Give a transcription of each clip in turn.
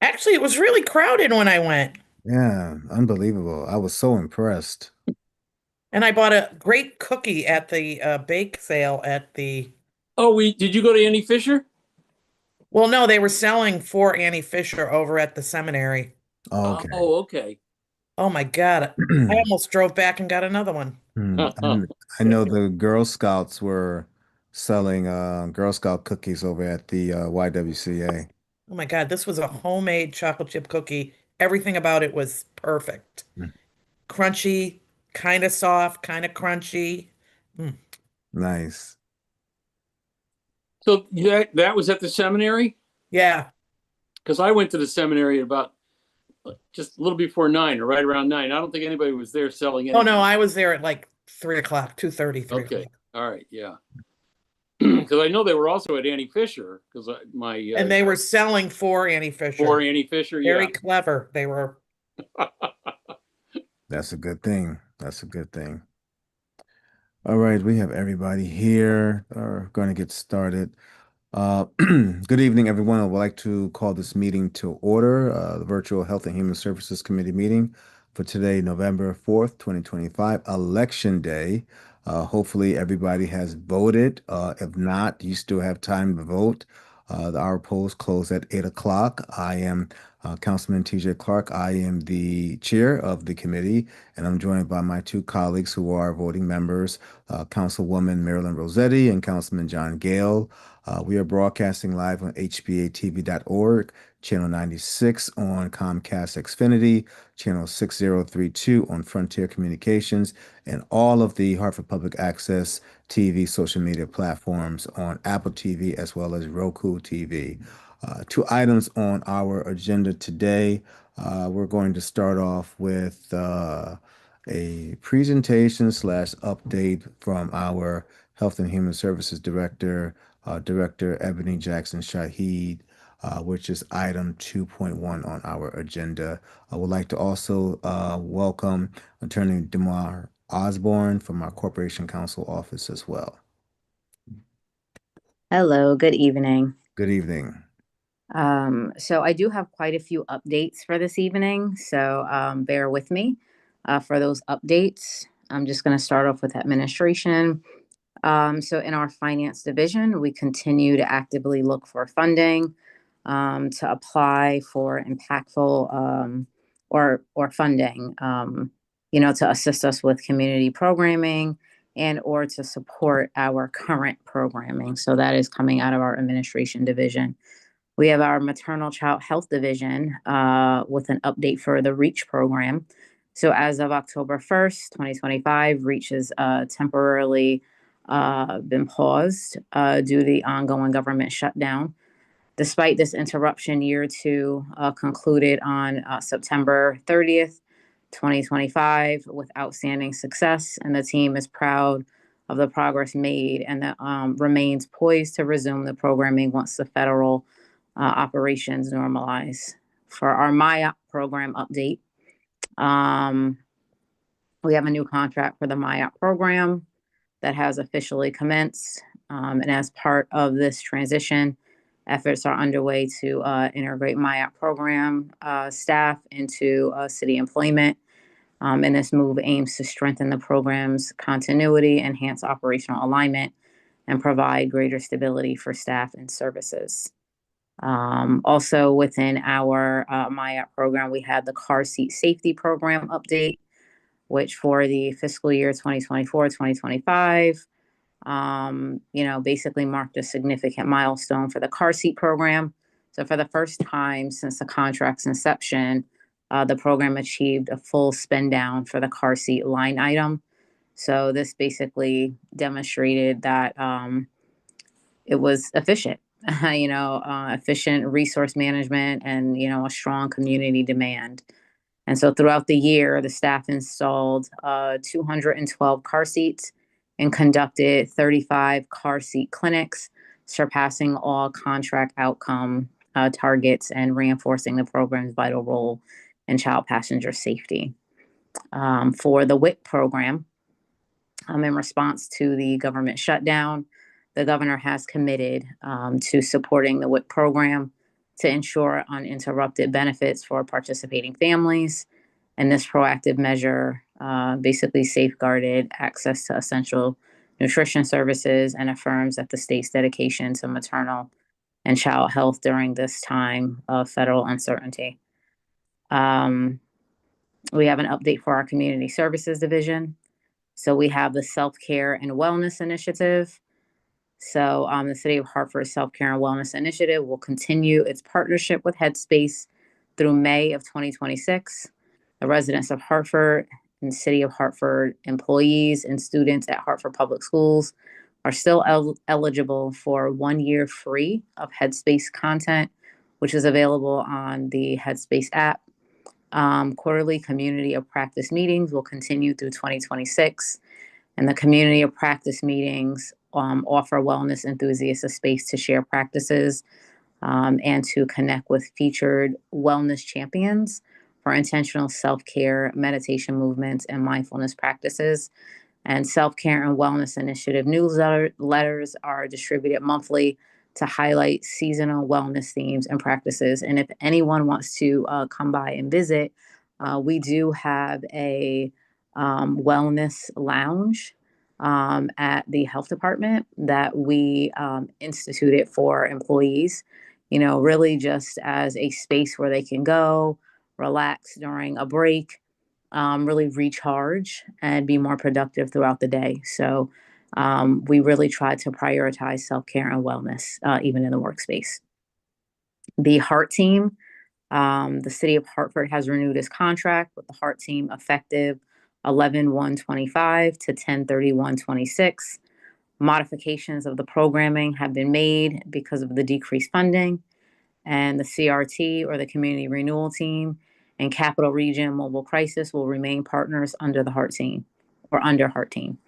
Actually, it was really crowded when I went. Yeah, unbelievable. I was so impressed. And I bought a great cookie at the bake sale at the. Oh, we did you go to Annie Fisher? Well, no, they were selling for Annie Fisher over at the seminary. Okay. Oh, okay. Oh my God. I almost drove back and got another one. And I know the Girl Scouts were selling Girl Scout cookies over at the YWCA. Oh my God, this was a homemade chocolate chip cookie. Everything about it was perfect. Mm, Crunchy, kind of soft, kind of crunchy. Mm. nice. So that was at the seminary? Yeah. Because I went to the seminary at about just a little before 9 or right around 9. I don't think anybody was there selling Oh no, anything. I was there at like 3 o'clock, 2:30, 3 o'clock. Okay. All right. Yeah. Because I know they were also at Annie Fisher because my And they were selling for Annie for Fisher. Annie Fisher. Very Yeah. clever. They were. That's a good thing. That's a good thing. All right, we have everybody here. We're going to get started. Good evening, everyone. I would like to call this meeting to order, the Virtual Health and Human Services Committee meeting for today, November 4th, 2025, Election Day. Hopefully, everybody has voted. If not, you still have time to vote. Our polls close at 8 o'clock. I am Councilman TJ Clark. I am the chair of the committee, and I'm joined by my two colleagues who are voting members, Councilwoman Marilyn Rossetti and Councilman John Gale. We are broadcasting live on HPA-TV.org, channel 96 on Comcast Xfinity, channel 6032 on Frontier Communications, and all of the Hartford Public Access TV social media platforms on Apple TV as well as Roku TV. Two items on our agenda today. We're going to start off with a presentation slash update from our Health and Human Services Director, Director Ebony Jackson Shaheed, which is item 2.1 on our agenda. I would like to also welcome Attorney Demar Osborne from our Corporation Counsel office as well. Hello, good evening. Good evening. So I do have quite a few updates for this evening, so bear with me for those updates. I'm just going to start off with administration. So in our finance division, we continue to actively look for funding to apply for impactful or funding, to assist us with community programming and or to support our current programming. So that is coming out of our administration division. We have our maternal child health division with an update for the REACH program. So as of October 1st, 2025, REACH has temporarily been paused due to the ongoing government shutdown. Despite this interruption, year two concluded on September 30th, 2025, with outstanding success, and the team is proud of the progress made and that remains poised to resume the programming once the federal operations normalize. For our MyOp program update, um, we have a new contract for the MyOp program that has officially commenced. And as part of this transition, efforts are underway to integrate MyOp program staff into city employment. And this move aims to strengthen the program's continuity, enhance operational alignment, and provide greater stability for staff and services. Also within our MyOp program, we had the car seat safety program update, which for the fiscal year 2024-2025, basically marked a significant milestone for the car seat program. So for the first time since the contract's inception, the program achieved a full spend down for the car seat line item. So this basically demonstrated that it was efficient, efficient resource management and, a strong community demand. And so throughout the year, the staff installed 212 car seats and conducted 35 car seat clinics, surpassing all contract outcome targets and reinforcing the program's vital role in child passenger safety. For the WIC program, in response to the government shutdown, the governor has committed to supporting the WIC program to ensure uninterrupted benefits for participating families. And this proactive measure basically safeguarded access to essential nutrition services and affirms that the state's dedication to maternal and child health during this time of federal uncertainty. We have an update for our community services division. So we have the self-care and wellness initiative. So the City of Hartford Self-Care and Wellness Initiative will continue its partnership with Headspace through May of 2026. The residents of Hartford and City of Hartford employees and students at Hartford Public Schools are still eligible for 1 year free of Headspace content, which is available on the Headspace app. Quarterly community of practice meetings will continue through 2026. And the community of practice meetings offer wellness enthusiasts a space to share practices and to connect with featured wellness champions for intentional self-care, meditation movements, and mindfulness practices. And self-care and wellness initiative newsletters are distributed monthly to highlight seasonal wellness themes and practices. And if anyone wants to come by and visit, we do have a wellness lounge at the health department that we instituted for employees, really just as a space where they can go, relax during a break, really recharge and be more productive throughout the day. So we really try to prioritize self-care and wellness, even in the workspace. The Heart Team, the City of Hartford has renewed its contract with the Heart Team effective 11/1/25 to 10/31/26. Modifications of the programming have been made because of the decreased funding, and the CRT, or the Community Renewal Team, and Capital Region Mobile Crisis will remain partners under the Heart Team, or under Heart Team.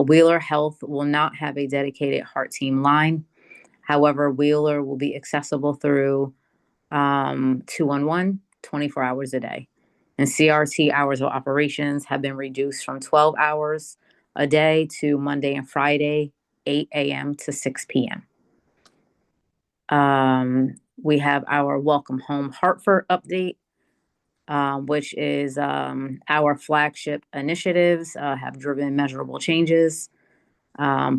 Wheeler Health will not have a dedicated Heart Team line. However, Wheeler will be accessible through 211, 24 hours a day. And CRT hours of operations have been reduced from 12 hours a day to Monday and Friday, 8 a.m. to 6 p.m. We have our Welcome Home Hartford update, which is our flagship initiatives have driven measurable changes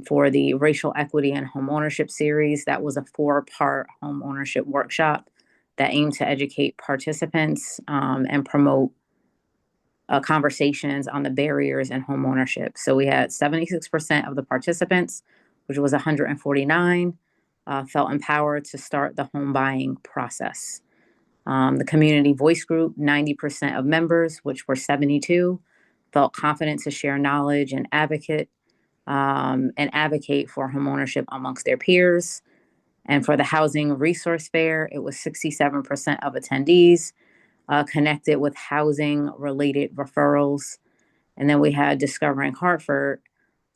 for the Racial Equity and Home Ownership Series. That was a 4-part home ownership workshop that aimed to educate participants and promote conversations on the barriers in home ownership. So we had 76% of the participants, which was 149, felt empowered to start the home buying process. The community voice group, 90% of members, which were 72, felt confident to share knowledge and advocate for homeownership amongst their peers. And for the Housing Resource Fair, it was 67% of attendees connected with housing-related referrals. And then we had Discovering Hartford,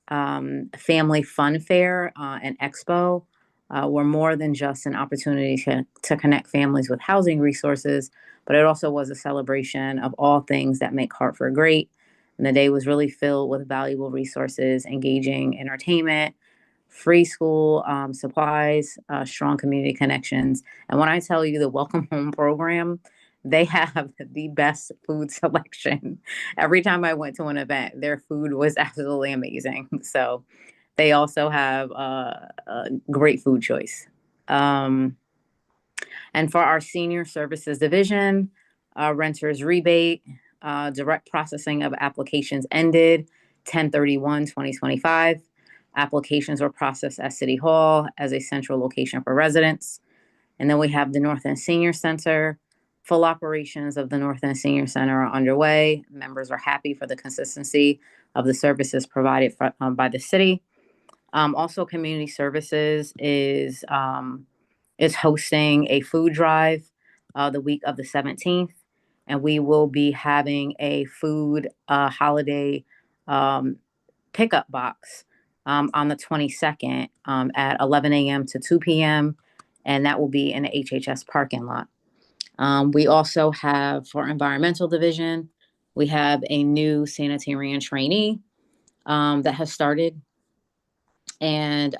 Family Fun Fair and Expo were more than just an opportunity to connect families with housing resources, but it also was a celebration of all things that make Hartford great. And the day was really filled with valuable resources, engaging entertainment, free school supplies, strong community connections. And when I tell you the Welcome Home program, they have the best food selection. Every time I went to an event, their food was absolutely amazing. So they also have a great food choice. And for our senior services division, renters rebate, direct processing of applications ended 10/31/2025. Applications were processed at City Hall as a central location for residents. And then we have the North End Senior Center. Full operations of the North End Senior Center are underway. Members are happy for the consistency of the services provided by the city. Also, Community Services is hosting a food drive the week of the 17th, and we will be having a food holiday pickup box on the 22nd at 11 a.m. to 2 p.m., and that will be in the HHS parking lot. We also have, for Environmental Division, we have a new sanitarian trainee that has started. And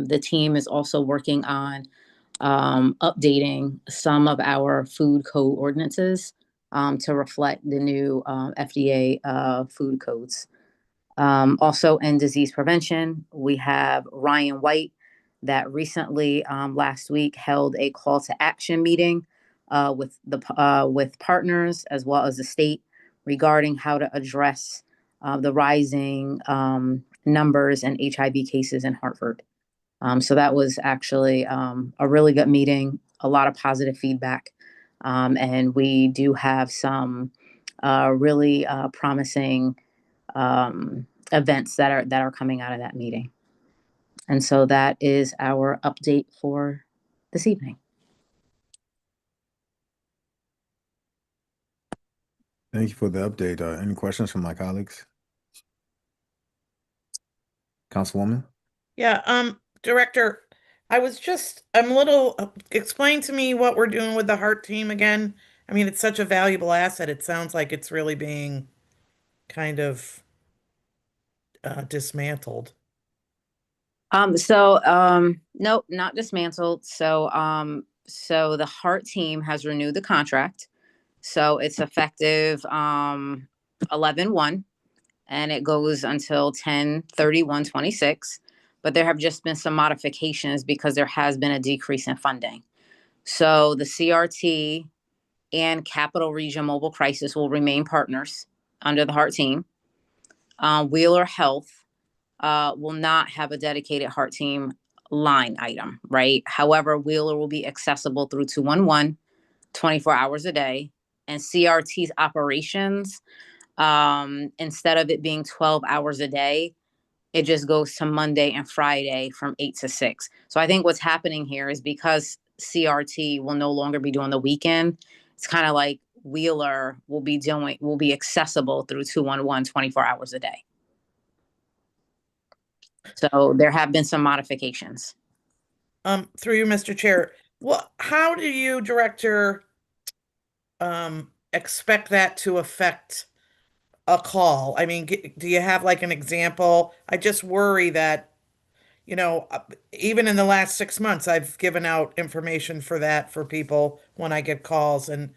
the team is also working on updating some of our food code ordinances to reflect the new FDA food codes. Also in disease prevention, we have Ryan White that recently last week held a call to action meeting with partners as well as the state regarding how to address the rising numbers and HIV cases in Hartford. So that was actually a really good meeting, a lot of positive feedback, and we do have some really promising events that are coming out of that meeting. And so that is our update for this evening. Thank you for the update. Any questions from my colleagues? Councilwoman? Yeah, Director, I'm a little, explain to me what we're doing with the Heart team again. I mean, it's such a valuable asset. It sounds like it's really being kind of dismantled. Nope, not dismantled. So the Heart team has renewed the contract. So it's effective 11/1 and it goes until 10/31/26. But there have just been some modifications because there has been a decrease in funding. So the CRT and Capital Region Mobile Crisis will remain partners under the Heart team. Wheeler Health will not have a dedicated Heart team line item, right? However, Wheeler will be accessible through 211 24 hours a day. And CRT's operations, instead of it being 12 hours a day, it just goes to Monday and Friday from 8 to 6. So I think what's happening here is because CRT will no longer be doing the weekend, it's kind of like Wheeler will be accessible through 211 24 hours a day. So there have been some modifications. Through you, Mr. Chair, how do you, Director, expect that to affect a call? I mean, do you have like an example? I just worry that, even in the last 6 months, I've given out information for that for people when I get calls, and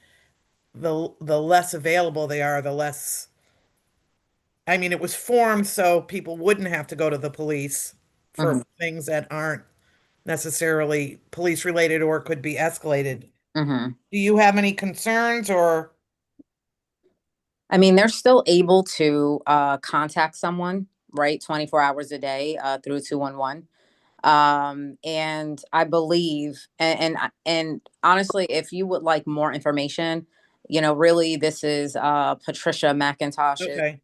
the less available they are, the less. I mean, it was formed so people wouldn't have to go to the police for Mhm, things that aren't necessarily police related or could be escalated. mhm. Do you have any concerns or? I mean, they're still able to contact someone, right, 24 hours a day through 211. And I believe, and honestly, if you would like more information, really, this is Patricia McIntosh's. Okay.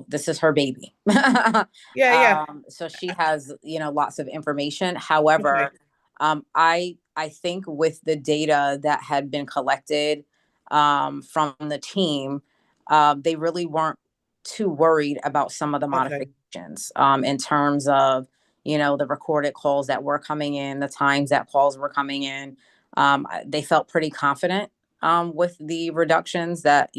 This is her baby. Yeah, yeah. So she has, lots of information. Okay. However, I think with the data that had been collected from the team, they really weren't too worried about some of the Okay. modifications in terms of, the recorded calls that were coming in, the times that calls were coming in. They felt pretty confident with the reductions that,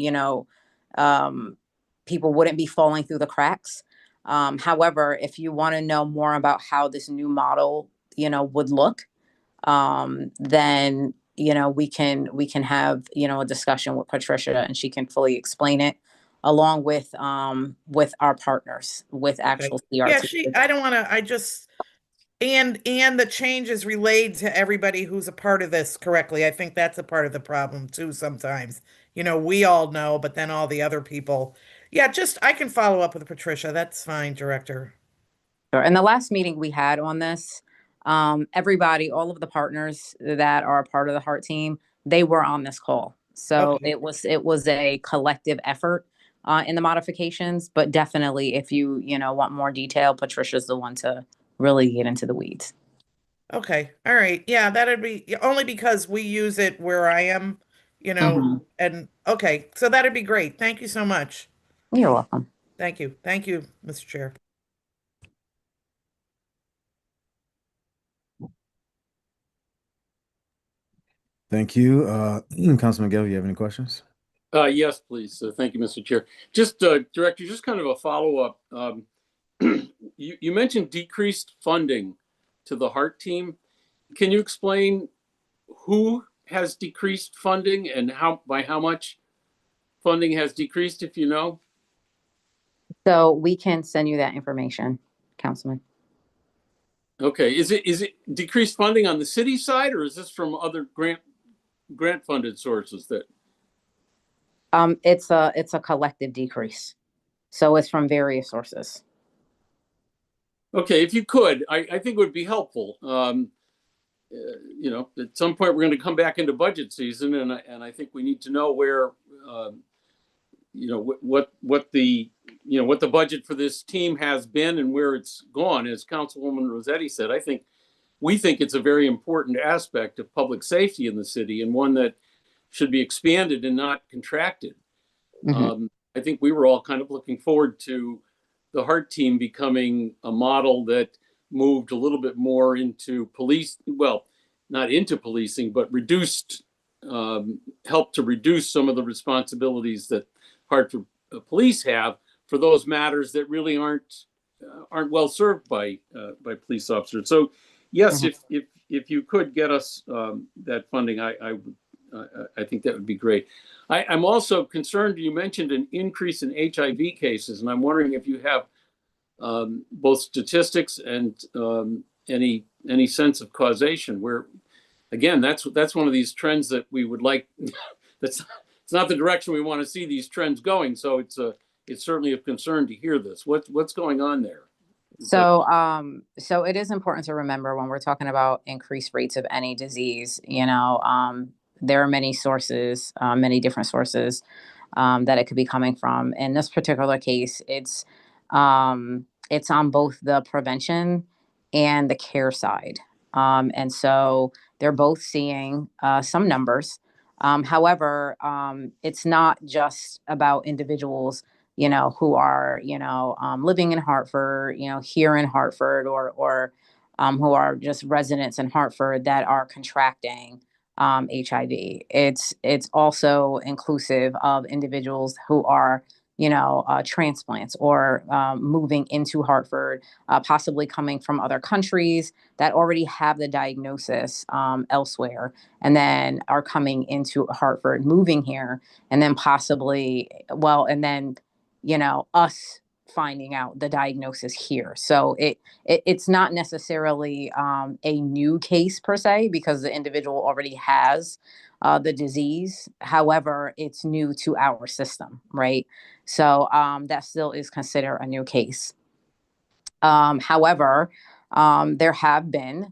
um, people wouldn't be falling through the cracks. However, if you want to know more about how this new model, would look, then we can have a discussion with Patricia, and she can fully explain it, along with our partners with Okay. actual Yeah, CRT. I don't want to, I just, and the changes relayed to everybody who's a part of this correctly. I think that's a part of the problem too sometimes. We all know, but then all the other people. Yeah, I can follow up with Patricia. That's fine, Director. Sure. And the last meeting we had on this, everybody, all of the partners that are a part of the Heart team, they were on this call. So Okay. it was a collective effort in the modifications, but definitely if you want more detail, Patricia's the one to really get into the weeds. Okay. All right. Yeah, that'd be only because we use it where I am, Mhm. and okay. So that'd be great. Thank you so much. You're welcome. Thank you. Thank you, Mr. Chair. Thank you. Councilman Gill, you have any questions? Yes, please. Thank you, Mr. Chair. Just, Director, just kind of a follow-up. You mentioned decreased funding to the Heart team. can you explain who has decreased funding and by how much funding has decreased, if you know? So we can send you that information, Councilman. Okay, is it decreased funding on the city side, or is this from other grant funded sources that? It's a collective decrease. So it's from various sources. Okay, if you could, I think it would be helpful. You know, at some point we're going to come back into budget season, and I think we need to know where, you know, what the what the budget for this team has been and where it's gone. As Councilwoman Rossetti said, we think it's a very important aspect of public safety in the city, and one that should be expanded and not contracted. Mm-hmm. I think we were all kind of looking forward to the Hart team becoming a model that moved a little bit more into police, well, not into policing, but reduced, helped to reduce some of the responsibilities that Hartford police have for those matters that really aren't well served by police officers. So, yes, Mm-hmm. if you could get us that funding, I think that would be great. I'm also concerned. You mentioned an increase in HIV cases, and I'm wondering if you have both statistics and any sense of causation. Where, again, that's one of these trends that we would like. That's it's not the direction we want to see these trends going. So it's certainly of concern to hear this. What's going on there? So, so it is important to remember when we're talking about increased rates of any disease, there are many sources, many different sources, that it could be coming from. In this particular case, it's on both the prevention and the care side. And so they're both seeing, some numbers. However, it's not just about individuals who are, living in Hartford, here in Hartford, or who are just residents in Hartford that are contracting HIV. It's also inclusive of individuals who are, transplants or moving into Hartford, possibly coming from other countries that already have the diagnosis elsewhere, and then are coming into Hartford, moving here, and then possibly, and then us finding out the diagnosis here. So it's not necessarily a new case per se, because the individual already has the disease. However, it's new to our system, right? So that still is considered a new case. However, there have been,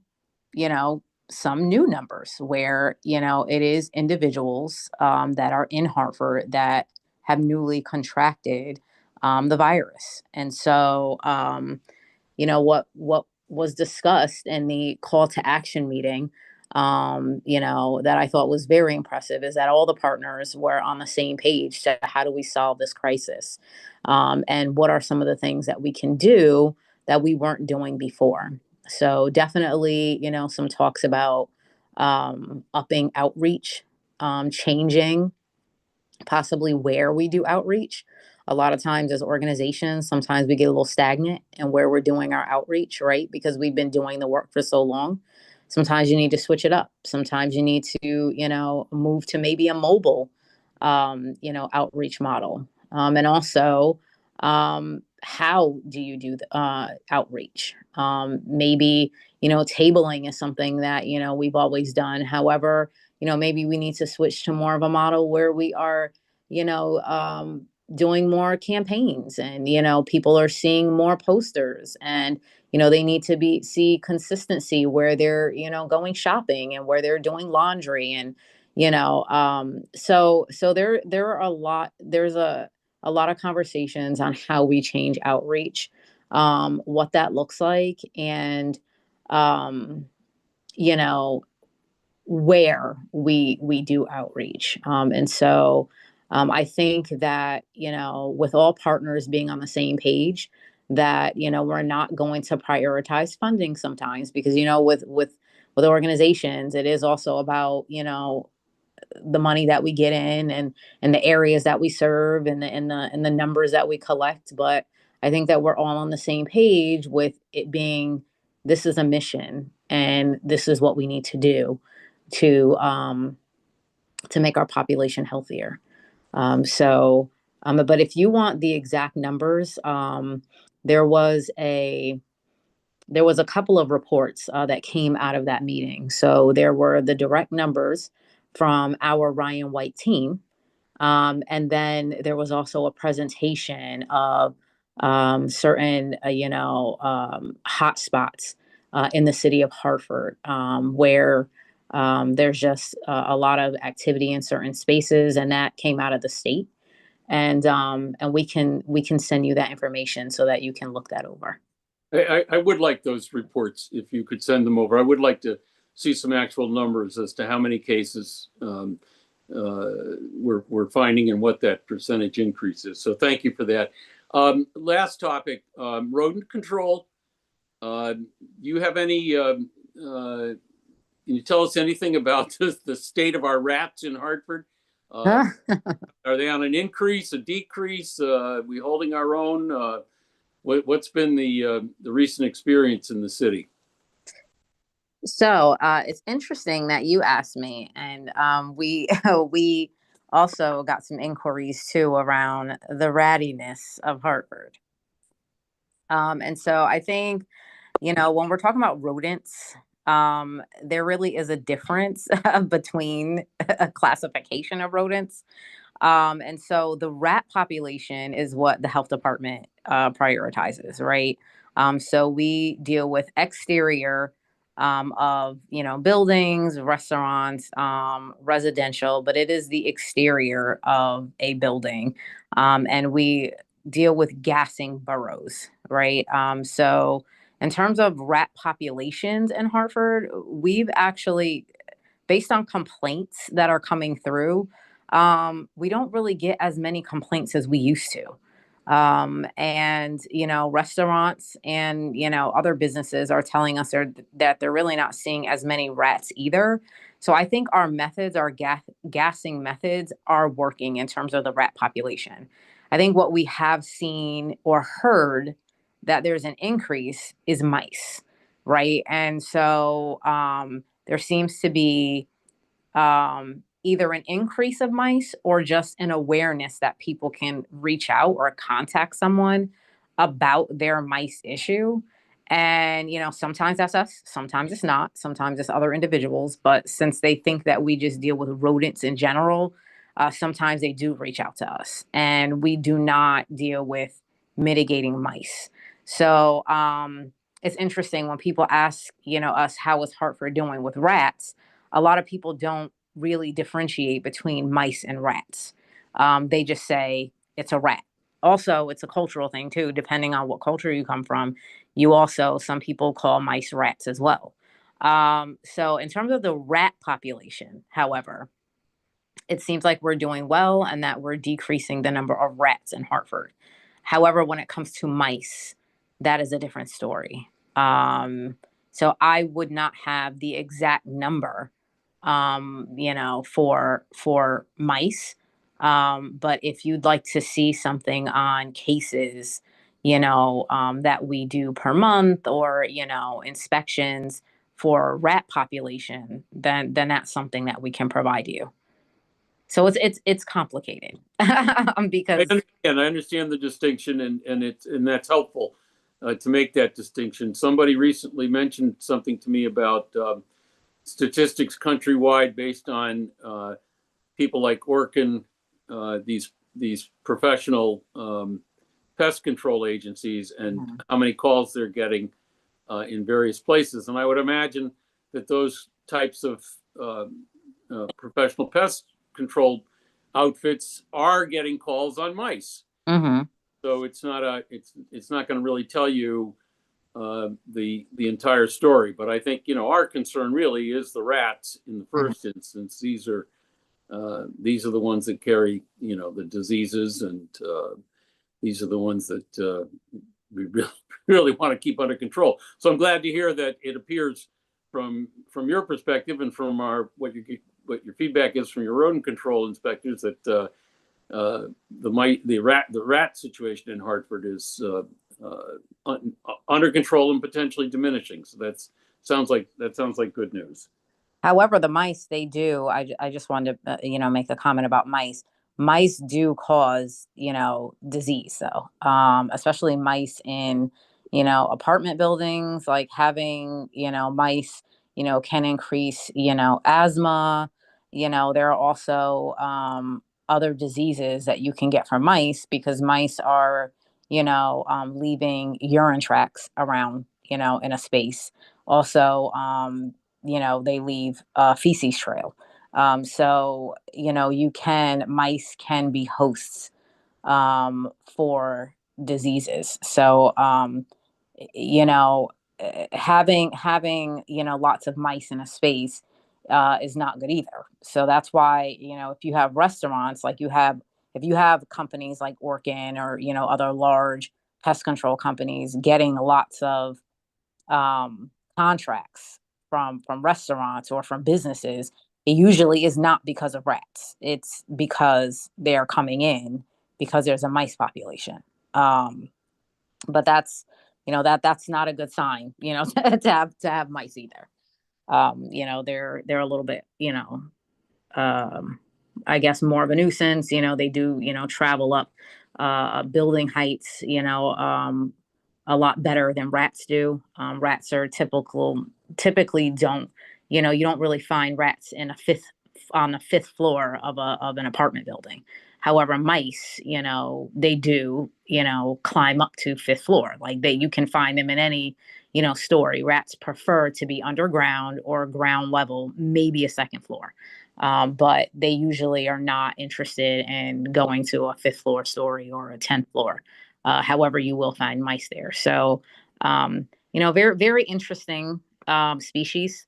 some new numbers where, it is individuals that are in Hartford that have newly contracted the virus. And so, what was discussed in the call to action meeting, that I thought was very impressive, is that all the partners were on the same page to how do we solve this crisis, and what are some of the things that we can do that we weren't doing before. So definitely, some talks about upping outreach, changing possibly where we do outreach. A lot of times as organizations, sometimes we get a little stagnant in where we're doing our outreach, right? Because we've been doing the work for so long. Sometimes you need to switch it up. Sometimes you need to, move to maybe a mobile, outreach model. And also, how do you do the outreach? Maybe, tabling is something that, we've always done. However, maybe we need to switch to more of a model where we are, doing more campaigns, and, people are seeing more posters, and, they need to see consistency where they're, going shopping and where they're doing laundry, and, so there are there's a lot of conversations on how we change outreach, what that looks like, and, you know, where we do outreach. And so I think that, with all partners being on the same page, that, we're not going to prioritize funding sometimes, because, with organizations, it is also about, the money that we get in, and the areas that we serve, and the numbers that we collect. But I think that we're all on the same page with it being, this is a mission, and this is what we need to do to make our population healthier. But if you want the exact numbers, there was a couple of reports that came out of that meeting. So there were the direct numbers from our Ryan White team. And then there was also a presentation of certain, hot spots in the city of Hartford, where there's just a lot of activity in certain spaces, and that came out of the state. And we can send you that information so that you can look that over. I would like those reports if you could send them over. I would like to see some actual numbers as to how many cases we're finding and what that percentage increase is. So thank you for that. Last topic, rodent control. You have any, can you tell us anything about the state of our rats in Hartford? Are they on an increase, a decrease? We holding our own? What's been the recent experience in the city? So it's interesting that you asked me, and we we also got some inquiries too around the rattiness of Hartford. And so I think, when we're talking about rodents, there really is a difference between a classification of rodents. And so the rat population is what the health department prioritizes, right? So we deal with exterior of, buildings, restaurants, residential, but it is the exterior of a building. And we deal with gassing burrows, right? So in terms of rat populations in Hartford, we've actually, based on complaints that are coming through, we don't really get as many complaints as we used to. And, restaurants and, other businesses are telling us that they're really not seeing as many rats either. So I think our methods, our gassing methods are working in terms of the rat population. I think what we have seen or heard that there's an increase is mice, right? And so there seems to be either an increase of mice or just an awareness that people can reach out or contact someone about their mice issue. And, sometimes that's us, sometimes it's not, sometimes it's other individuals. But since they think that we just deal with rodents in general, sometimes they do reach out to us, and we do not deal with mitigating mice. So it's interesting when people ask, us, how is Hartford doing with rats? A lot of people don't really differentiate between mice and rats. They just say it's a rat. Also, it's a cultural thing too, depending on what culture you come from. Some people call mice rats as well. So in terms of the rat population, however, it seems like we're doing well and that we're decreasing the number of rats in Hartford. However, when it comes to mice, that is a different story. So I would not have the exact number, for mice. But if you'd like to see something on cases, that we do per month, or, inspections for rat population, then that's something that we can provide you. So it's complicated because I understand the distinction, and that's helpful to make that distinction. Somebody recently mentioned something to me about statistics countrywide based on people like Orkin, these professional pest control agencies, and how many calls they're getting in various places. And I would imagine that those types of professional pest control outfits are getting calls on mice. mm-hmm. So it's not going to really tell you the entire story. But I think our concern really is the rats in the first instance. These are the ones that carry the diseases, and these are the ones that we really want to keep under control. So I'm glad to hear that it appears from your perspective and from what your feedback is from your rodent control inspectors that the rat situation in Hartford is under control and potentially diminishing. So that's sounds like good news. However, the mice, they do. I just wanted to, make a comment about mice. Mice do cause, disease, though, especially mice in, apartment buildings. Like having, mice, can increase, asthma. There are also other diseases that you can get from mice because mice are, leaving urine tracks around, in a space. Also, they leave a feces trail. So, mice can be hosts for diseases. So, you know, having, lots of mice in a space is not good either. So that's why, if you have restaurants, if you have companies like Orkin or, other large pest control companies getting lots of contracts from restaurants or from businesses, it usually is not because of rats. It's because they're coming in because there's a mice population. But that's not a good sign, to have mice either. They're a little bit, um, I guess more of a nuisance. They do, travel up building heights, a lot better than rats do. Rats are typically don't, you don't really find rats on the fifth floor of an apartment building. However, mice, they do, climb up to fifth floor. Like you can find them in any, story. Rats prefer to be underground or ground level, maybe a second floor. But they usually are not interested in going to a fifth floor story or a 10th floor. However, you will find mice there. So, very, very interesting species.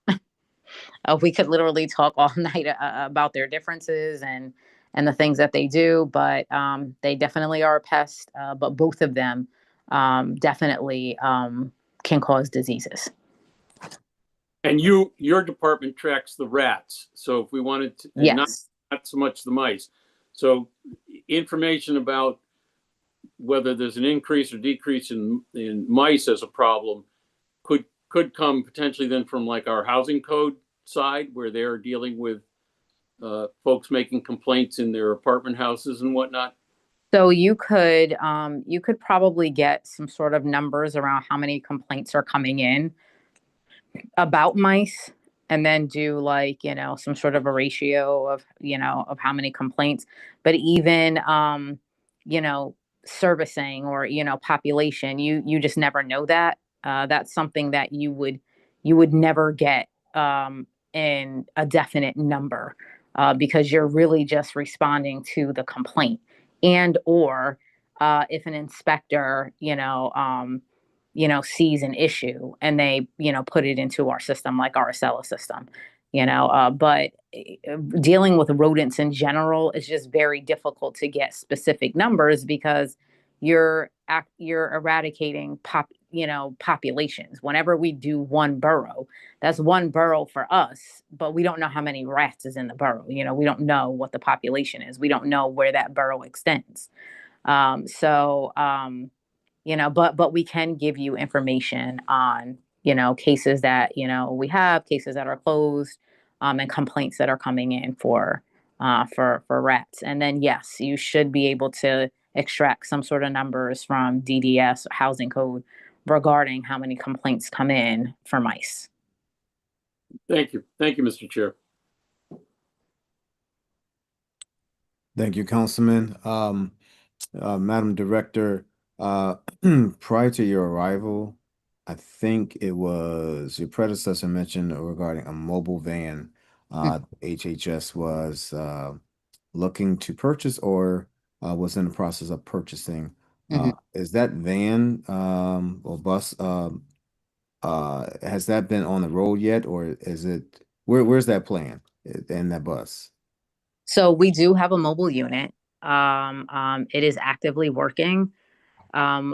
We could literally talk all night about their differences and the things that they do, but they definitely are a pest. But both of them definitely can cause diseases. And your department tracks the rats. So if we wanted to, and Yes. not so much the mice. So information about whether there's an increase or decrease in mice as a problem could come potentially then from like our housing code side, where they're dealing with folks making complaints in their apartment houses and whatnot. So you could probably get some sort of numbers around how many complaints are coming in about mice, and then do like, some sort of a ratio of, of how many complaints. But even you know servicing or, population, you just never know that. That's something that you would never get in a definite number, because you're really just responding to the complaint. And or if an inspector, sees an issue and they, put it into our system, like our Acela system, but dealing with rodents in general is just very difficult to get specific numbers because you're eradicating populations. Whenever we do one burrow, that's one burrow for us, but we don't know how many rats is in the burrow. We don't know what the population is. We don't know where that burrow extends. But we can give you information on, cases that, we have, cases that are closed, and complaints that are coming in for rats. And then, yes, you should be able to extract some sort of numbers from DDS housing code regarding how many complaints come in for mice. Thank you, Mr. Chair. Thank you, Councilman. Madam Director, prior to your arrival, I think it was your predecessor mentioned regarding a mobile van. HHS was looking to purchase or was in the process of purchasing. Is that van or bus has that been on the road yet, or is it where's that plan in that bus? So we do have a mobile unit. It is actively working.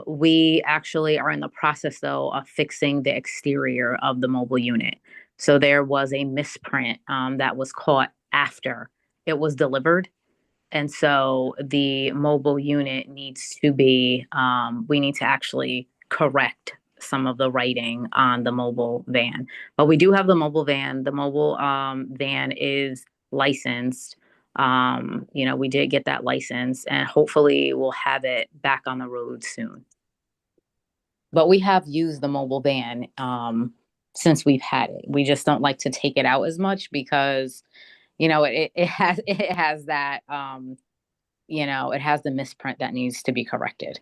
We actually are in the process, though, of fixing the exterior of the mobile unit. So there was a misprint that was caught after it was delivered. And so the mobile unit needs to be, we need to actually correct some of the writing on the mobile van. But we do have the mobile van. The mobile van is licensed. We did get that license, and hopefully we'll have it back on the road soon. But we have used the mobile van since we've had it. We just don't like to take it out as much because it has that it has the misprint that needs to be corrected.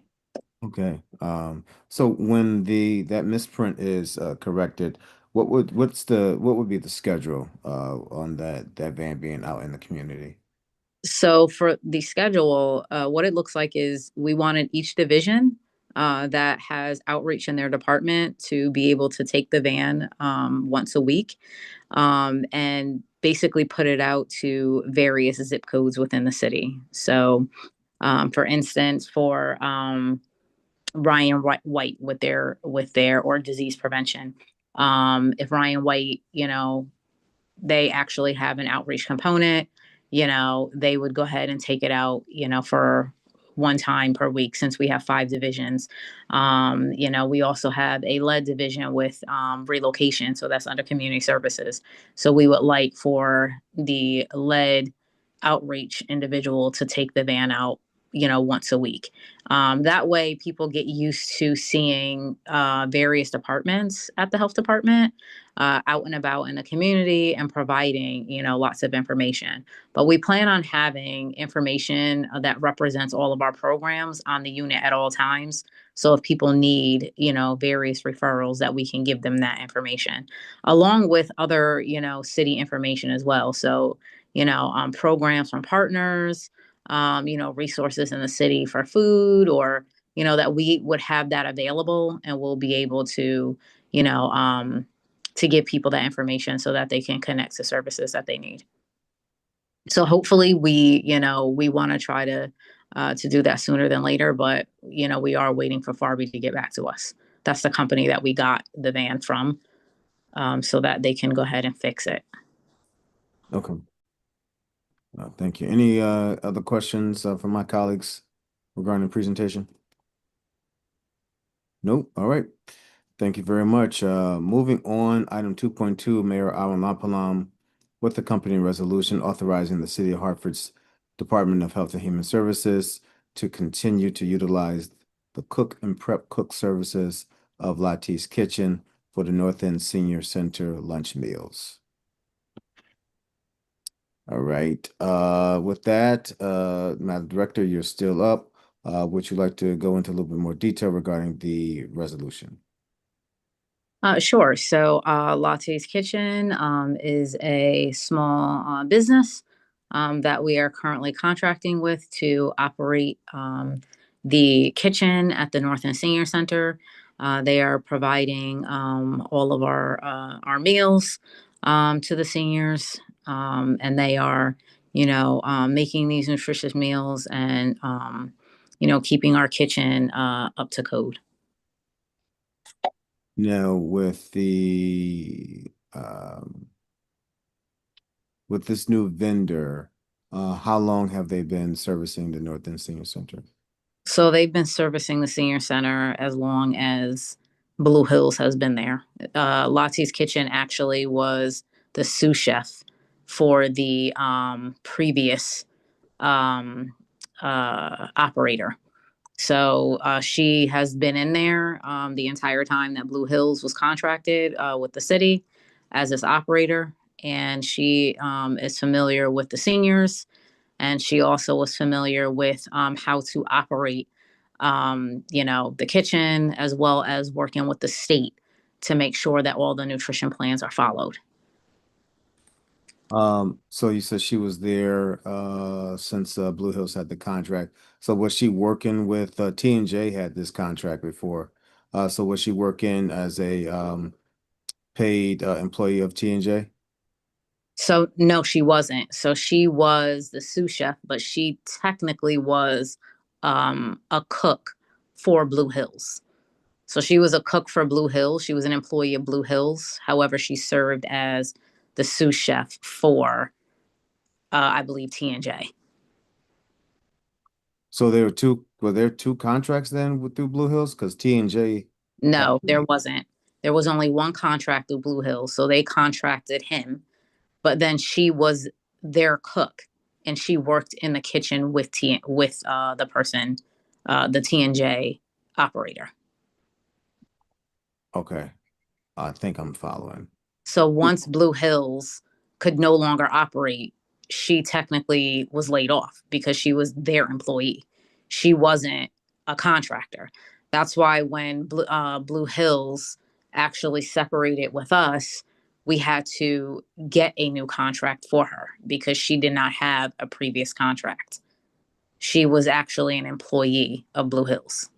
Okay. So when that misprint is corrected, what would be the schedule on that van being out in the community? So for the schedule, what it looks like is we wanted each division that has outreach in their department to be able to take the van once a week and basically put it out to various zip codes within the city. So, for instance, for Ryan White with their or disease prevention, if Ryan White, they actually have an outreach component, they would go ahead and take it out, for one time per week since we have 5 divisions. We also have a lead division with relocation. So that's under community services. So we would like for the lead outreach individual to take the van out, once a week. That way people get used to seeing various departments at the health department out and about in the community and providing, lots of information. But we plan on having information that represents all of our programs on the unit at all times. So if people need, various referrals, that we can give them that information along with other, city information as well. So, programs from partners, resources in the city for food or, that we would have that available and we'll be able to give people that information so that they can connect to services that they need. So hopefully we want to try to do that sooner than later, but we are waiting for Farby to get back to us. That's the company that we got the van from, so that they can go ahead and fix it. Okay. Thank you. Any other questions from my colleagues regarding the presentation? Nope. All right. Thank you very much. Moving on, item 2.2, Mayor Awamapalam with the company resolution authorizing the City of Hartford's Department of Health and Human Services to continue to utilize the cook and prep cook services of Latti's Kitchen for the North End Senior Center lunch meals. All right. With that, Madam Director, you're still up. Would you like to go into a little bit more detail regarding the resolution? Sure. So, Latte's Kitchen is a small business that we are currently contracting with to operate the kitchen at the North End Senior Center. They are providing all of our meals to the seniors, and they are, making these nutritious meals and, keeping our kitchen up to code. Now, with this new vendor, how long have they been servicing the North End Senior Center? So they've been servicing the senior center as long as Blue Hills has been there. Lottie's Kitchen actually was the sous chef for the previous operator. So she has been in there the entire time that Blue Hills was contracted with the city as this operator. And she is familiar with the seniors. And she also was familiar with how to operate, the kitchen, as well as working with the state to make sure that all the nutrition plans are followed. So you said she was there since Blue Hills had the contract. So was she working with T&J had this contract before? So was she working as a paid employee of T&J? So no, she wasn't. So she was the sous chef, but she technically was a cook for Blue Hills. So she was a cook for Blue Hills. She was an employee of Blue Hills. However, she served as the sous chef for, I believe, T&J. So were there two contracts then through Blue Hills? Because T&J No, there wasn't. There was only one contract with Blue Hills, so they contracted him, but then she was their cook and she worked in the kitchen with the person, the T&J operator. Okay. I think I'm following. So once Blue Hills could no longer operate, she technically was laid off because she was their employee. She wasn't a contractor. That's why when Blue Hills actually separated with us, we had to get a new contract for her because she did not have a previous contract. She was actually an employee of Blue Hills.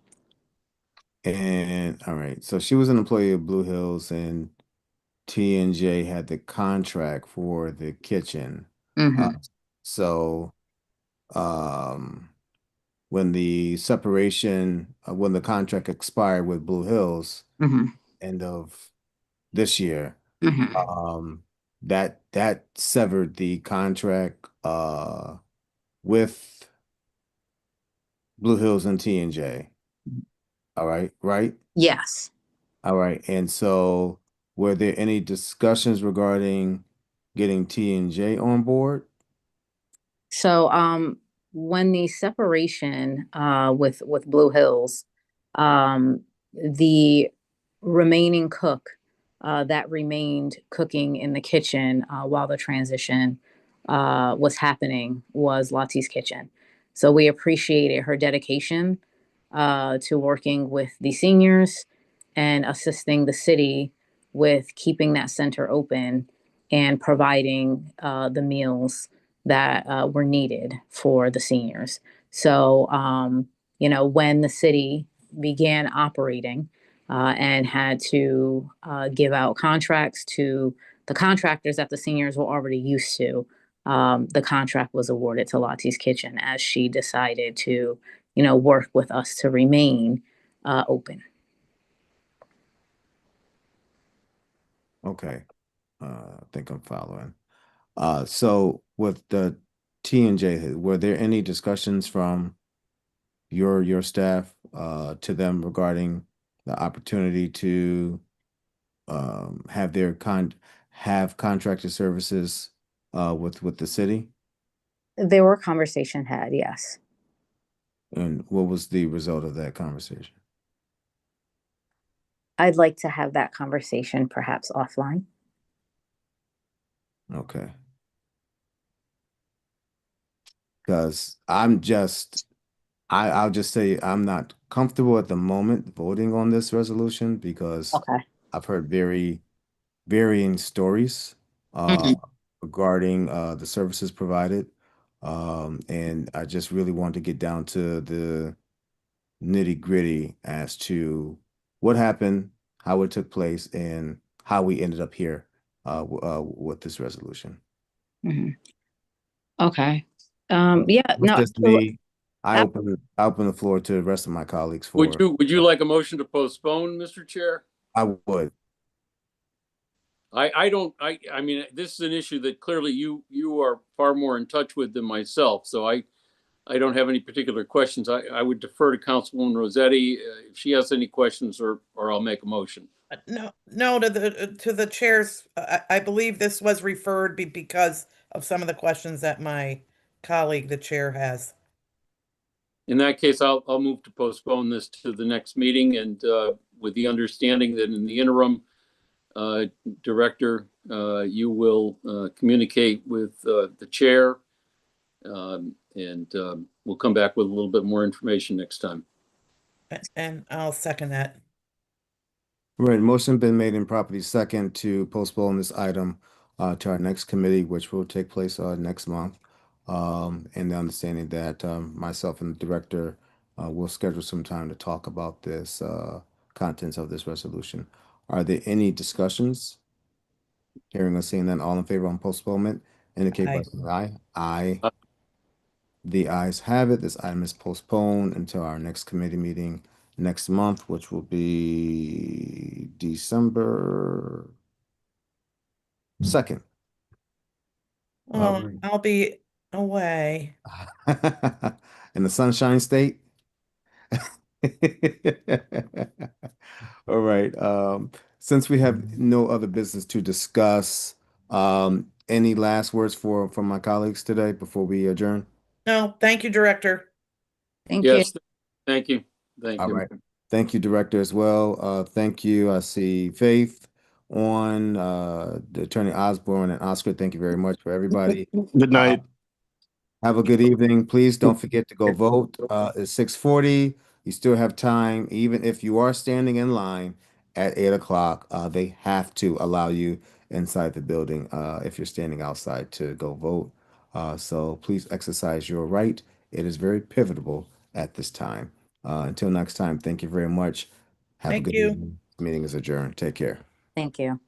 And all right, so she was an employee of Blue Hills, and T&J had the contract for the kitchen. Uh, Mm-hmm. so um, when the separation, when the contract expired with Blue Hills, Mm-hmm. end of this year, Mm-hmm. that severed the contract with Blue Hills and T&J. All right, right? Yes. All right. And so were there any discussions regarding getting T&J on board? So when the separation with Blue Hills, the remaining cook that remained cooking in the kitchen while the transition was happening was Lottie's Kitchen. So we appreciated her dedication to working with the seniors and assisting the city with keeping that center open and providing the meals that were needed for the seniors. So, when the city began operating and had to give out contracts to the contractors that the seniors were already used to, the contract was awarded to Lottie's Kitchen as she decided to, work with us to remain open. Okay. I think I'm following. So with the T&J, were there any discussions from your staff to them regarding the opportunity to have have contracted services with the city? There were conversation had, yes. And what was the result of that conversation? I'd like to have that conversation perhaps offline. Okay. Because I'll just say I'm not comfortable at the moment voting on this resolution because Okay. I've heard very varying stories uh, Mhm. regarding the services provided. And I just really want to get down to the nitty gritty as to what happened, how it took place, and how we ended up here with this resolution. Mhm. Okay. So Yeah, with no, this absolutely. me, I open the floor to the rest of my colleagues Would for you like a motion to postpone, Mr. Chair? I would. I don't, I mean, this is an issue that clearly you are far more in touch with than myself. So I don't have any particular questions. I would defer to Councilwoman Rossetti if she has any questions, or I'll make a motion. No, no, to the chairs. I believe this was referred because of some of the questions that my colleague, the chair, has. In that case, I'll move to postpone this to the next meeting, and with the understanding that in the interim, uh, Director, you will communicate with the chair, and we'll come back with a little bit more information next time. And I'll second that. Right, motion been made in property second to postpone this item to our next committee, which will take place next month. And the understanding that myself and the director will schedule some time to talk about this contents of this resolution. Are there any discussions? Hearing or seeing none, all in favor on postponement, indicate by Aye. saying aye. Aye. The ayes have it. This item is postponed until our next committee meeting next month, which will be December 2nd. All Oh, I'll be away. right. In the Sunshine State? All right. Since we have no other business to discuss, any last words from my colleagues today before we adjourn? No, thank you, Director. Thank you. Yes, thank you. Thank All you. right. Thank you, Director, as well. Thank you. I see Faith on, the Attorney Osborne and Oscar. Thank you very much for everybody. Good Uh, night. Have a good evening. Please don't forget to go vote. It's 6:40. You still have time, even if you are standing in line at 8 o'clock. They have to allow you inside the building if you're standing outside to go vote. So please exercise your right. It is very pivotal at this time. Until next time, thank you very much. Have a Thank good you. evening. Meeting is adjourned. Take care. Thank you.